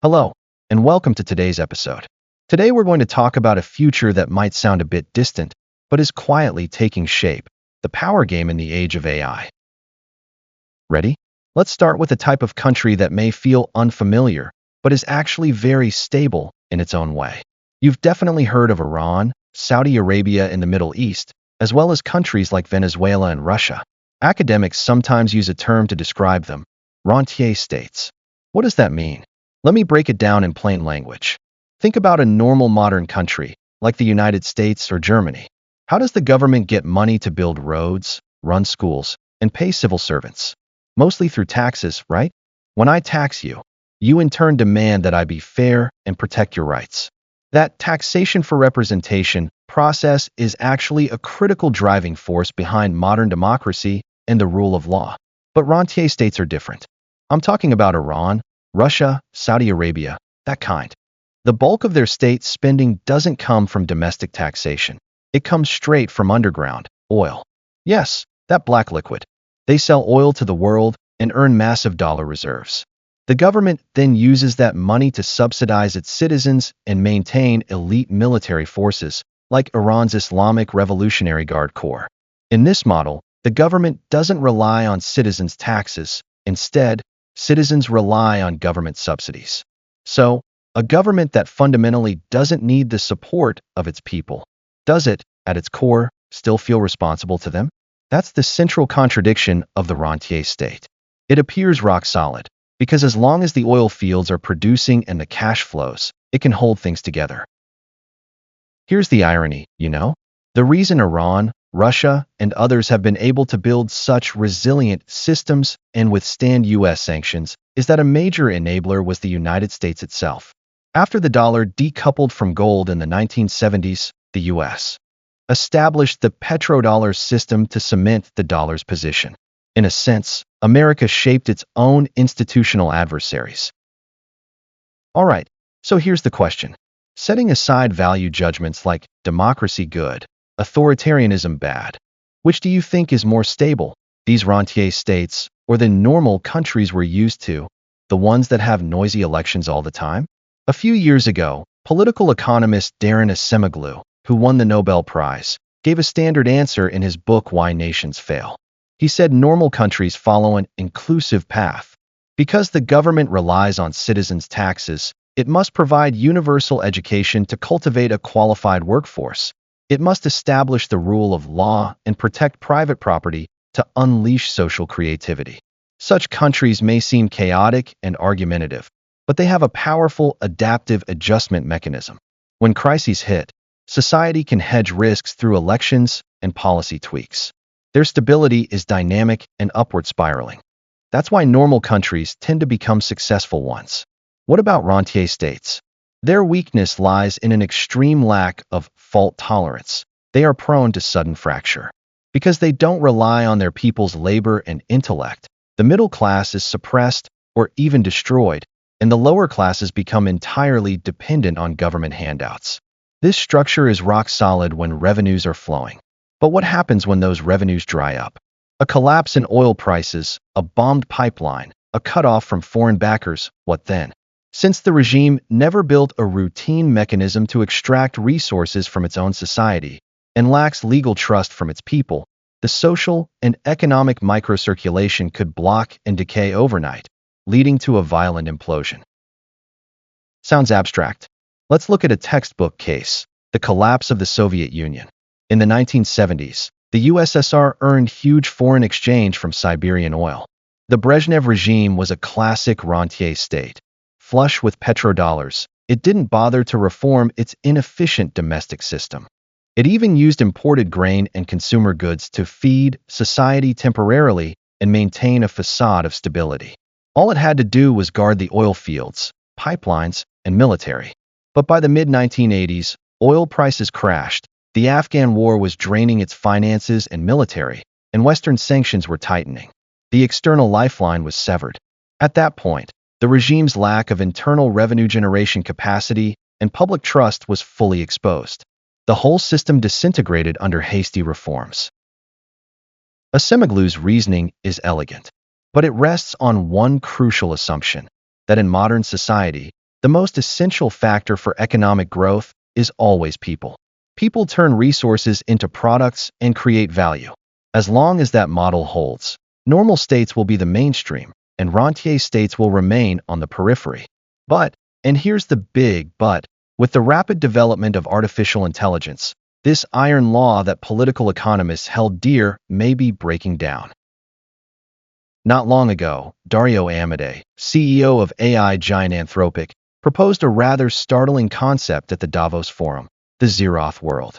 Hello, and welcome to today's episode. Today we're going to talk about a future that might sound a bit distant, but is quietly taking shape, the power game in the age of AI. Ready? Let's start with a type of country that may feel unfamiliar, but is actually very stable in its own way. You've definitely heard of Iran, Saudi Arabia in the Middle East, as well as countries like Venezuela and Russia. Academics sometimes use a term to describe them, Rentier States. What does that mean? Let me break it down in plain language. Think about a normal modern country, like the United States or Germany. How does the government get money to build roads, run schools, and pay civil servants? Mostly through taxes, right? When I tax you, you in turn demand that I be fair and protect your rights. That taxation-for-representation process is actually a critical driving force behind modern democracy and the rule of law. But rentier states are different. I'm talking about Iran, Russia, Saudi Arabia, that kind. The bulk of their state spending doesn't come from domestic taxation. It comes straight from underground, oil. Yes, that black liquid. They sell oil to the world and earn massive dollar reserves. The government then uses that money to subsidize its citizens and maintain elite military forces, like Iran's Islamic Revolutionary Guard Corps. In this model, the government doesn't rely on citizens' taxes. Instead, citizens rely on government subsidies. So, a government that fundamentally doesn't need the support of its people, does it, at its core, still feel responsible to them? That's the central contradiction of the rentier state. It appears rock solid, because as long as the oil fields are producing and the cash flows, it can hold things together. Here's the irony, The reason Iran, Russia, and others have been able to build such resilient systems and withstand U.S. sanctions is that a major enabler was the United States itself. After the dollar decoupled from gold in the 1970s, the U.S. established the petrodollar system to cement the dollar's position. In a sense, America shaped its own institutional adversaries. All right, so here's the question. Setting aside value judgments like democracy good, authoritarianism bad, which do you think is more stable, these rentier states or the normal countries we're used to, the ones that have noisy elections all the time? A few years ago, political economist Darren Acemoglu, who won the Nobel Prize, gave a standard answer in his book Why Nations Fail. He said normal countries follow an inclusive path. Because the government relies on citizens' taxes, it must provide universal education to cultivate a qualified workforce. It must establish the rule of law and protect private property to unleash social creativity. Such countries may seem chaotic and argumentative, but they have a powerful adaptive adjustment mechanism. When crises hit, society can hedge risks through elections and policy tweaks. Their stability is dynamic and upward spiraling. That's why normal countries tend to become successful ones. What about rentier states? Their weakness lies in an extreme lack of fault tolerance. They are prone to sudden fracture. Because they don't rely on their people's labor and intellect, the middle class is suppressed or even destroyed, and the lower classes become entirely dependent on government handouts. This structure is rock solid when revenues are flowing. But what happens when those revenues dry up? A collapse in oil prices, a bombed pipeline, a cutoff from foreign backers, what then? Since the regime never built a routine mechanism to extract resources from its own society and lacks legal trust from its people, the social and economic microcirculation could block and decay overnight, leading to a violent implosion. Sounds abstract. Let's look at a textbook case, the collapse of the Soviet Union. In the 1970s, the USSR earned huge foreign exchange from Siberian oil. The Brezhnev regime was a classic rentier state. Flush with petrodollars, it didn't bother to reform its inefficient domestic system. It even used imported grain and consumer goods to feed society temporarily and maintain a facade of stability. All it had to do was guard the oil fields, pipelines, and military. But by the mid-1980s, oil prices crashed, the Afghan war was draining its finances and military, and Western sanctions were tightening. The external lifeline was severed. At that point, the regime's lack of internal revenue generation capacity and public trust was fully exposed. The whole system disintegrated under hasty reforms. Acemoglu's reasoning is elegant, but it rests on one crucial assumption, that in modern society, the The most essential factor for economic growth is always people. People turn resources into products and create value. As long as that model holds, normal states will be the mainstream, and rentier states will remain on the periphery. But, and here's the big but, with the rapid development of artificial intelligence, this iron law that political economists held dear may be breaking down. Not long ago, Dario Amodei, CEO of AI giant Anthropic, proposed a rather startling concept at the Davos Forum, the zeroth world.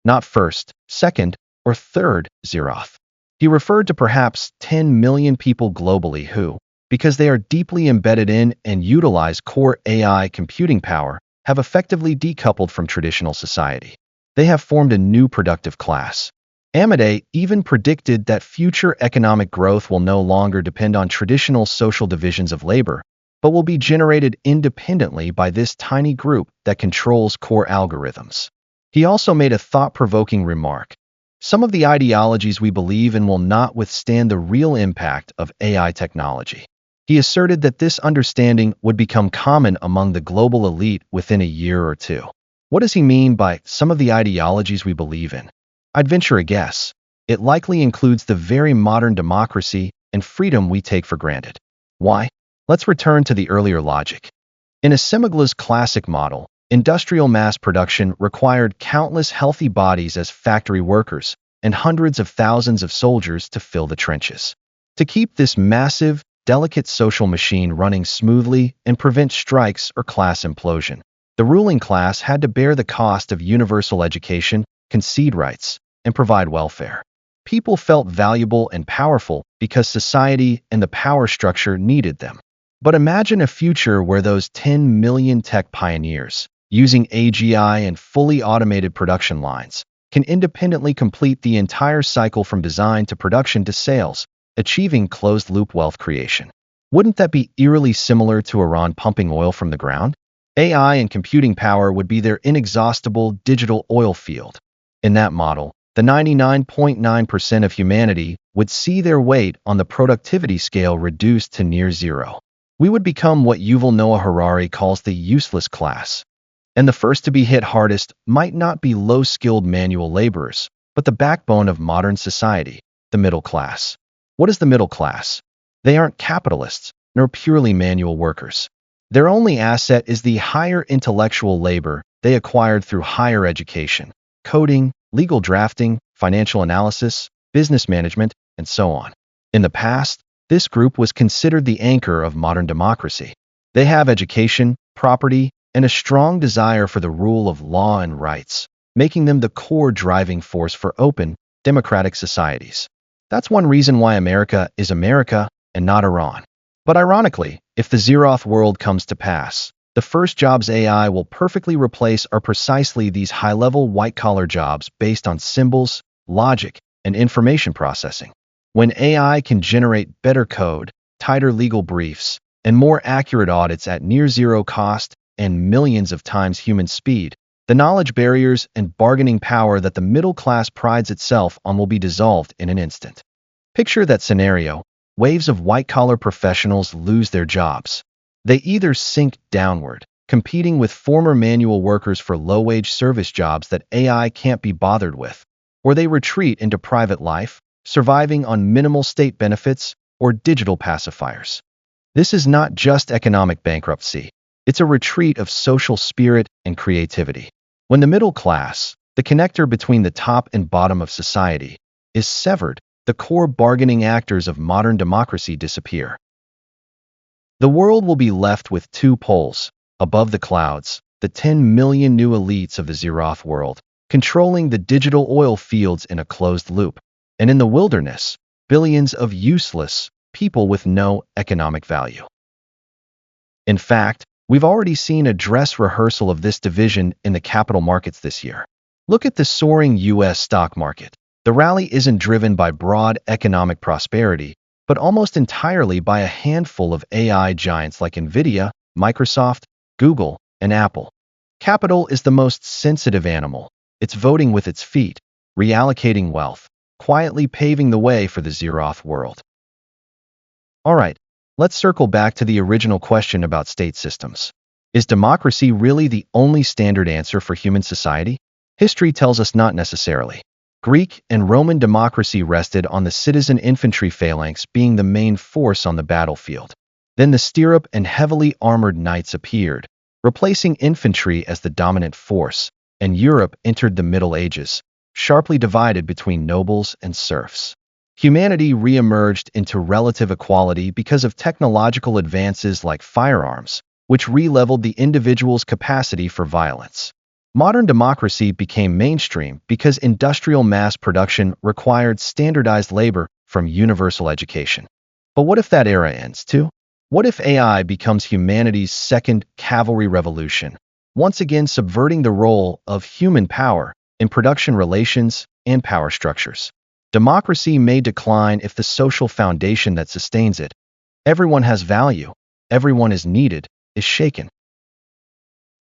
Not first, second, or third zeroth. He referred to perhaps 10 million people globally who, because they are deeply embedded in and utilize core AI computing power, have effectively decoupled from traditional society. They have formed a new productive class. Amodei even predicted that future economic growth will no longer depend on traditional social divisions of labor, but will be generated independently by this tiny group that controls core algorithms. He also made a thought-provoking remark. Some of the ideologies we believe in will not withstand the real impact of AI technology. He asserted that this understanding would become common among the global elite within a year or two. What does he mean by some of the ideologies we believe in? I'd venture a guess. It likely includes the very modern democracy and freedom we take for granted. Why? Let's return to the earlier logic. In Asimoglu's classic model, industrial mass production required countless healthy bodies as factory workers and hundreds of thousands of soldiers to fill the trenches. To keep this massive, delicate social machine running smoothly and prevent strikes or class implosion, the ruling class had to bear the cost of universal education, concede rights, and provide welfare. People felt valuable and powerful because society and the power structure needed them. But imagine a future where those 10 million tech pioneers, using AGI and fully automated production lines, can independently complete the entire cycle from design to production to sales, achieving closed-loop wealth creation. Wouldn't that be eerily similar to Iran pumping oil from the ground? AI and computing power would be their inexhaustible digital oil field. In that model, the 99.9% of humanity would see their weight on the productivity scale reduced to near zero. We would become what Yuval Noah Harari calls the useless class. And the first to be hit hardest might not be low-skilled manual laborers, but the backbone of modern society, the middle class. What is the middle class? They aren't capitalists, nor purely manual workers. Their only asset is the higher intellectual labor they acquired through higher education, coding, legal drafting, financial analysis, business management, and so on. In the past, this group was considered the anchor of modern democracy. They have education, property, and a strong desire for the rule of law and rights, making them the core driving force for open, democratic societies. That's one reason why America is America and not Iran. But ironically, if the zeroth world comes to pass, the first jobs AI will perfectly replace are precisely these high-level white-collar jobs based on symbols, logic, and information processing. When AI can generate better code, tighter legal briefs, and more accurate audits at near-zero cost and millions of times human speed, the knowledge barriers and bargaining power that the middle class prides itself on will be dissolved in an instant. Picture that scenario. Waves of white-collar professionals lose their jobs. They either sink downward, competing with former manual workers for low-wage service jobs that AI can't be bothered with, or they retreat into private life, surviving on minimal state benefits or digital pacifiers. This is not just economic bankruptcy. It's a retreat of social spirit and creativity. When the middle class, the connector between the top and bottom of society, is severed, the core bargaining actors of modern democracy disappear. The world will be left with two poles. Above the clouds, the 10 million new elites of the zeroth world, controlling the digital oil fields in a closed loop. And in the wilderness, billions of useless people with no economic value. In fact, we've already seen a dress rehearsal of this division in the capital markets this year. Look at the soaring U.S. stock market. The rally isn't driven by broad economic prosperity, but almost entirely by a handful of AI giants like NVIDIA, Microsoft, Google, and Apple. Capital is the most sensitive animal. It's voting with its feet, reallocating wealth, quietly paving the way for the zeroth world. All right, let's circle back to the original question about state systems. Is democracy really the only standard answer for human society? History tells us not necessarily. Greek and Roman democracy rested on the citizen infantry phalanx being the main force on the battlefield. Then the stirrup and heavily armored knights appeared, replacing infantry as the dominant force, and Europe entered the Middle Ages, sharply divided between nobles and serfs. Humanity re-emerged into relative equality because of technological advances like firearms, which re-leveled the individual's capacity for violence. Modern democracy became mainstream because industrial mass production required standardized labor from universal education. But what if that era ends too? What if AI becomes humanity's second cavalry revolution, once again subverting the role of human power in production relations and power structures? Democracy may decline if the social foundation that sustains it, everyone has value, everyone is needed, is shaken.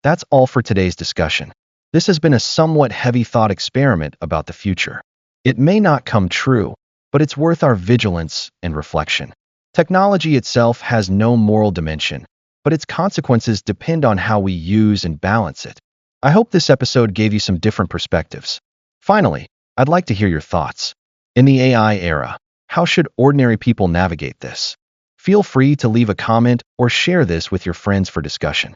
That's all for today's discussion. This has been a somewhat heavy thought experiment about the future. It may not come true, but it's worth our vigilance and reflection. Technology itself has no moral dimension, but its consequences depend on how we use and balance it. I hope this episode gave you some different perspectives. Finally, I'd like to hear your thoughts. In the AI era, how should ordinary people navigate this? Feel free to leave a comment or share this with your friends for discussion.